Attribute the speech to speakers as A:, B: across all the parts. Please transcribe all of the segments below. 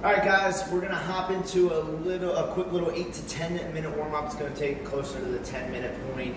A: All right, guys, we're gonna hop into a quick little 8 to 10 minute warm up. It's gonna take closer to the 10-minute point.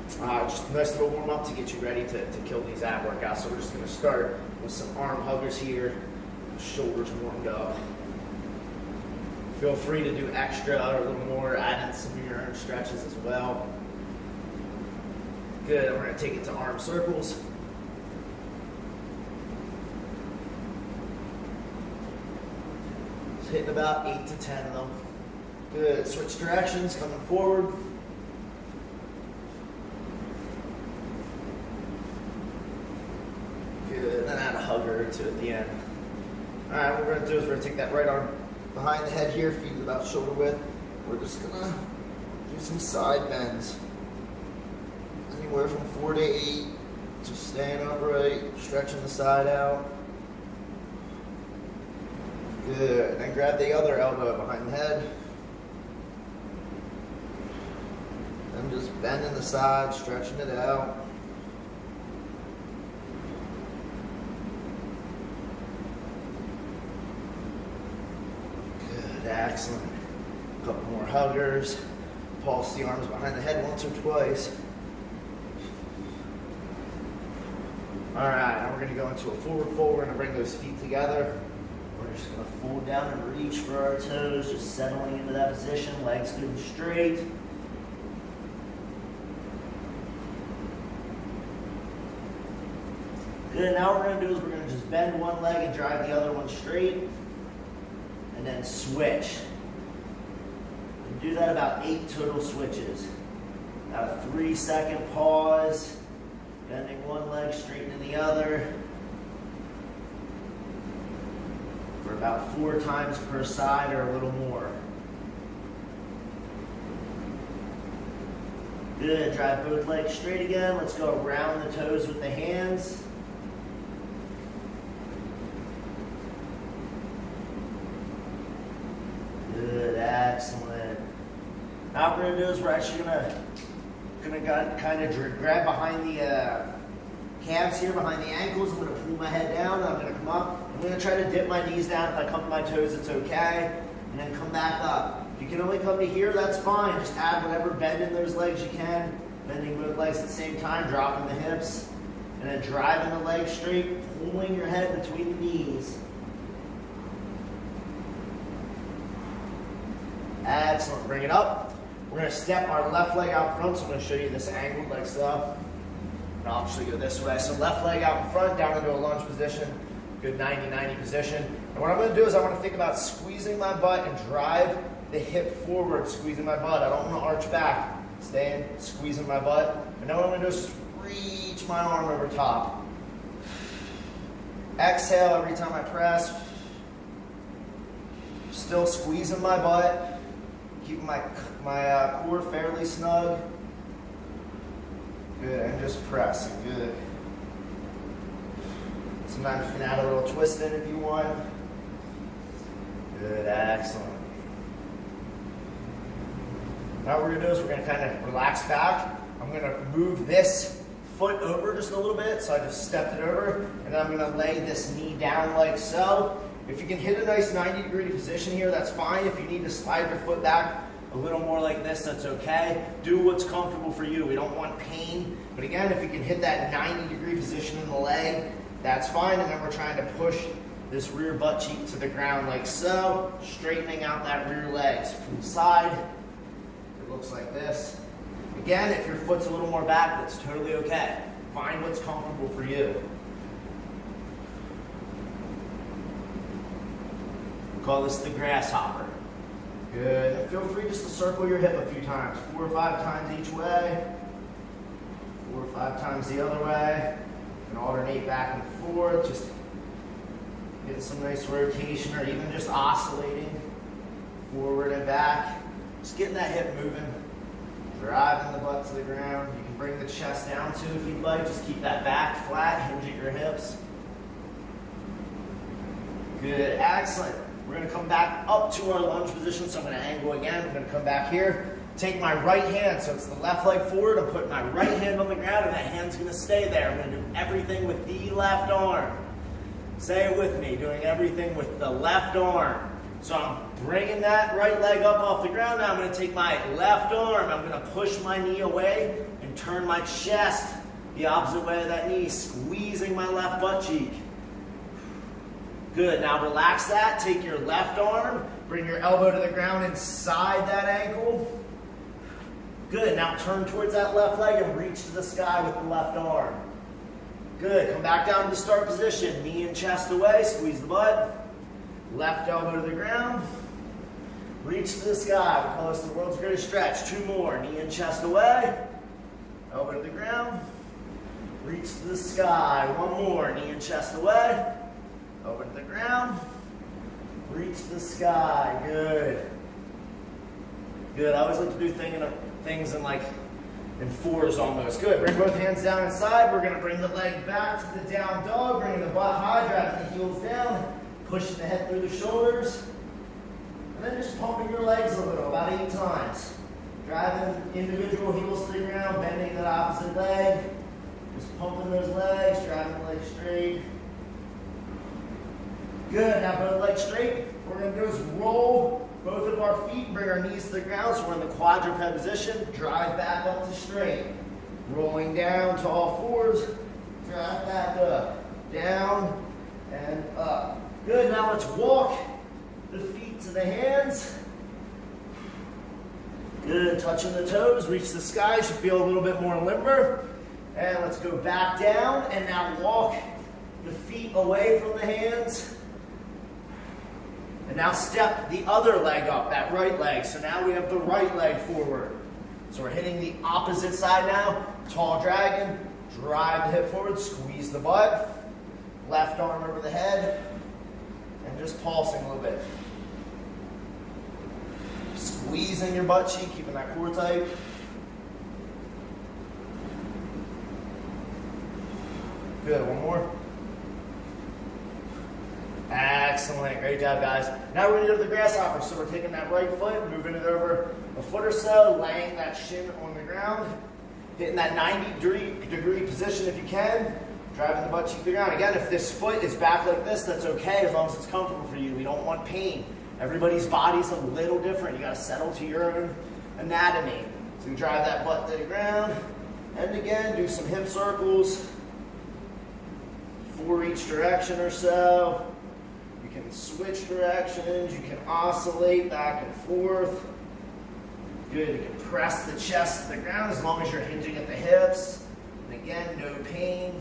A: Just a nice little warm up to get you ready to kill these ab workouts. So we're just gonna start with some arm huggers here, shoulders warmed up. Feel free to do extra or a little more, add in some of your own stretches as well. Good, we're gonna take it to arm circles. Hitting about 8 to 10 of them. Good, switch directions, coming forward. Good, then add a hugger or two at the end. All right, what we're gonna do is we're gonna take that right arm behind the head here, feet about shoulder width. We're just gonna do some side bends. Anywhere from 4 to 8, just staying upright, stretching the side out. Good, then grab the other elbow behind the head. And just bending the side, stretching it out. Good, excellent. A couple more huggers. Pulse the arms behind the head once or twice. All right, now we're gonna go into a forward fold. We're gonna bring those feet together. We're just gonna fold down and reach for our toes, just settling into that position, legs good and straight. Good, now what we're gonna do is we're gonna just bend one leg and drive the other one straight, and then switch. And do that about 8 total switches. About a 3-second pause, bending one leg, straightening the other. For about 4 times per side or a little more. Good, drive both legs straight again. Let's go around the toes with the hands. Good, excellent. Now what we're gonna do is we're actually gonna kind of grab behind the calves here, behind the ankles. I'm gonna pull my head down, I'm gonna come up. I'm gonna try to dip my knees down. If I come to my toes, it's okay. And then come back up. If you can only come to here, that's fine. Just add whatever bend in those legs you can. Bending both legs at the same time, dropping the hips. And then driving the legs straight, pulling your head between the knees. Excellent, bring it up. We're gonna step our left leg out front, so I'm gonna show you this angled like so. And I'll actually go this way. So left leg out in front, down into a lunge position. Good 90-90 position. And what I'm gonna do is I wanna think about squeezing my butt and drive the hip forward, squeezing my butt. I don't wanna arch back. Staying, squeezing my butt. And now what I'm gonna do is just reach my arm over top. Exhale every time I press. Still squeezing my butt. Keeping my core fairly snug. Good, and just pressing, good. Sometimes you can add a little twist in if you want. Good, excellent. Now what we're gonna do is we're gonna kind of relax back. I'm gonna move this foot over just a little bit, so I just stepped it over, and then I'm gonna lay this knee down like so. If you can hit a nice 90-degree position here, that's fine. If you need to slide your foot back a little more like this, that's okay. Do what's comfortable for you. We don't want pain, but again, if you can hit that 90-degree position in the leg, that's fine. And then we're trying to push this rear butt cheek to the ground like so, straightening out that rear legs from the side. It looks like this. Again, if your foot's a little more back, that's totally okay. Find what's comfortable for you. We call this the grasshopper. Good. And feel free just to circle your hip a few times. 4 or 5 times each way. 4 or 5 times the other way. And alternate back and forth. Just get some nice rotation, or even just oscillating forward and back. Just getting that hip moving. Driving the butt to the ground. You can bring the chest down too if you'd like. Just keep that back flat. Hinge at your hips. Good. Excellent. We're going to come back up to our lunge position, so I'm going to angle again. I'm going to come back here. Take my right hand, so it's the left leg forward. I'm putting my right hand on the ground, and that hand's going to stay there. I'm going to do everything with the left arm. Say it with me, doing everything with the left arm. So I'm bringing that right leg up off the ground. Now I'm going to take my left arm. I'm going to push my knee away and turn my chest the opposite way of that knee, squeezing my left butt cheek. Good. Now relax that. Take your left arm. Bring your elbow to the ground inside that ankle. Good. Now turn towards that left leg and reach to the sky with the left arm. Good. Come back down to the start position. Knee and chest away. Squeeze the butt. Left elbow to the ground. Reach to the sky. We call this the world's greatest stretch. 2 more. Knee and chest away. Elbow to the ground. Reach to the sky. 1 more. Knee and chest away. Elbow to the ground. Reach to the sky. Good. Good. I always like to do things in 4s almost. Good. Bring both hands down inside. We're going to bring the leg back to the down dog. Bringing the butt high, driving the heels down. Pushing the head through the shoulders. And then just pumping your legs a little, about 8 times. Driving individual heels to the ground, bending that opposite leg. Just pumping those legs, driving the legs straight. Good, now both legs straight. What we're going to do is roll both of our feet, bring our knees to the ground, so we're in the quadruped position. Drive back up to straight. Rolling down to all 4s. Drive back up, down, and up. Good, now let's walk the feet to the hands. Good, touching the toes, reach the sky, should feel a little bit more limber. And let's go back down, and now walk the feet away from the hands. And now step the other leg up, that right leg. So now we have the right leg forward. So we're hitting the opposite side now. Tall dragon, drive the hip forward, squeeze the butt. Left arm over the head, and just pulsing a little bit. Squeezing your butt cheek, keeping that core tight. Good, 1 more. Excellent, great job guys. Now we're going to go to the grasshopper. So we're taking that right foot, moving it over a foot or so, laying that shin on the ground, hitting that 90-degree position if you can, driving the butt cheek to the ground. Again, if this foot is back like this, that's okay as long as it's comfortable for you. We don't want pain. Everybody's body's a little different. You got to settle to your own anatomy. So you drive that butt to the ground, and again, do some hip circles, 4 each direction or so. You can switch directions, you can oscillate back and forth. Good, you can press the chest to the ground as long as you're hinging at the hips. And again, no pain.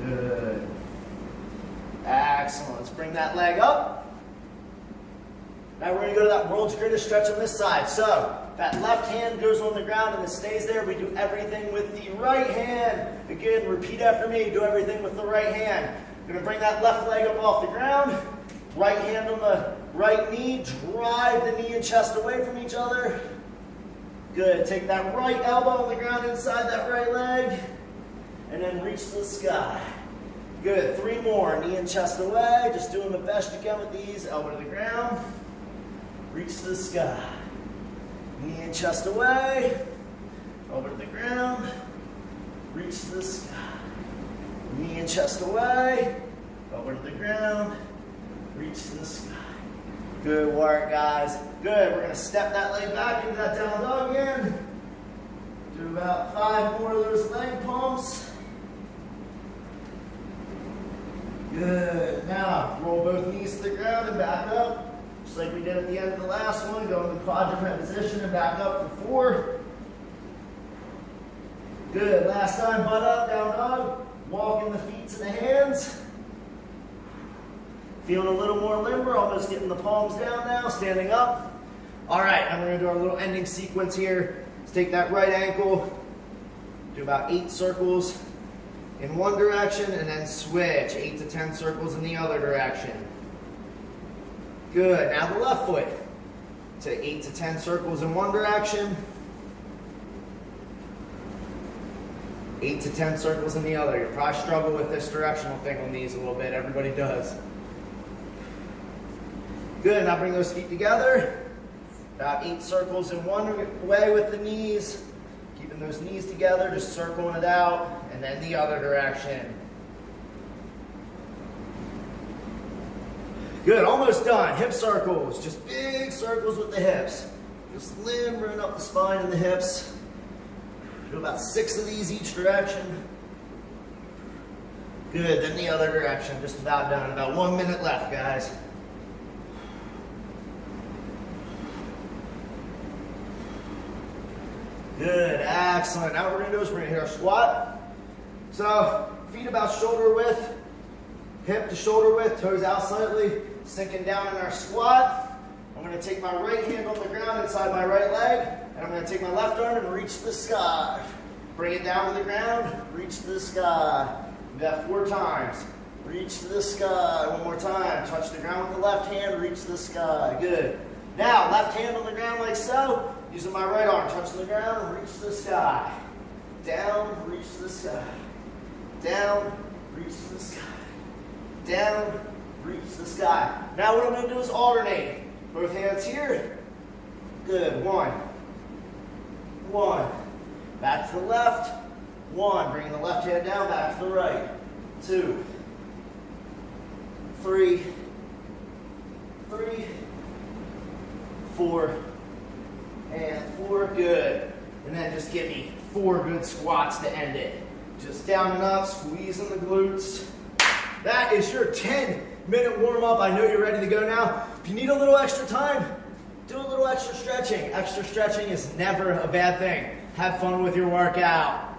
A: Good. Excellent, let's bring that leg up. Now we're going to go to that world's greatest stretch on this side. So, that left hand goes on the ground and it stays there. We do everything with the right hand. Again, repeat after me, do everything with the right hand. We're going to bring that left leg up off the ground. Right hand on the right knee. Drive the knee and chest away from each other. Good. Take that right elbow on the ground inside that right leg. And then reach to the sky. Good. 3 more. Knee and chest away. Just doing the best you can with these. Elbow to the ground. Reach to the sky. Knee and chest away. Elbow to the ground. Reach to the sky. Knee and chest away. Elbow to the ground. Reach to the sky. Good work, guys. Good. We're going to step that leg back into that down dog again. Do about 5 more of those leg pumps. Good. Now, roll both knees to the ground and back up. Just like we did at the end of the last one. Go into quadruped position and back up for 4. Good. Last time, butt up, down dog. Walking the feet to the hands. Feeling a little more limber, almost getting the palms down now, standing up. All right, now we're going to do our little ending sequence here. Let's take that right ankle, do about 8 circles in one direction, and then switch 8 to 10 circles in the other direction. Good, now the left foot to 8 to 10 circles in one direction, 8 to 10 circles in the other. You'll probably struggle with this directional thing on these a little bit. Everybody does. Good, now bring those feet together. About 8 circles in one way with the knees. Keeping those knees together, just circling it out, and then the other direction. Good, almost done. Hip circles, just big circles with the hips. Just limbering up the spine and the hips. Do about 6 of these each direction. Good, then the other direction, just about done. About 1 minute left, guys. Good, excellent. Now what we're gonna do is we're gonna hit our squat. So, feet about shoulder width, hip to shoulder width, toes out slightly, sinking down in our squat. I'm gonna take my right hand on the ground inside my right leg, and I'm gonna take my left arm and reach to the sky. Bring it down to the ground, reach to the sky. Do that 4 times. Reach to the sky. One more time. Touch the ground with the left hand, reach to the sky. Good. Now, left hand on the ground like so. Using my right arm, touch the ground, reach to the sky. Down, reach to the sky. Down, reach to the sky. Down, reach to the sky. Now what I'm gonna do is alternate. Both hands here. Good, 1. 1. Back to the left. 1. Bringing the left hand down, back to the right. 2. 3. 3. 4. And 4. Good. And then just give me 4 good squats to end it. Just down and up, squeezing the glutes. That is your 10-minute warm-up. I know you're ready to go now. If you need a little extra time, do a little extra stretching. Extra stretching is never a bad thing. Have fun with your workout.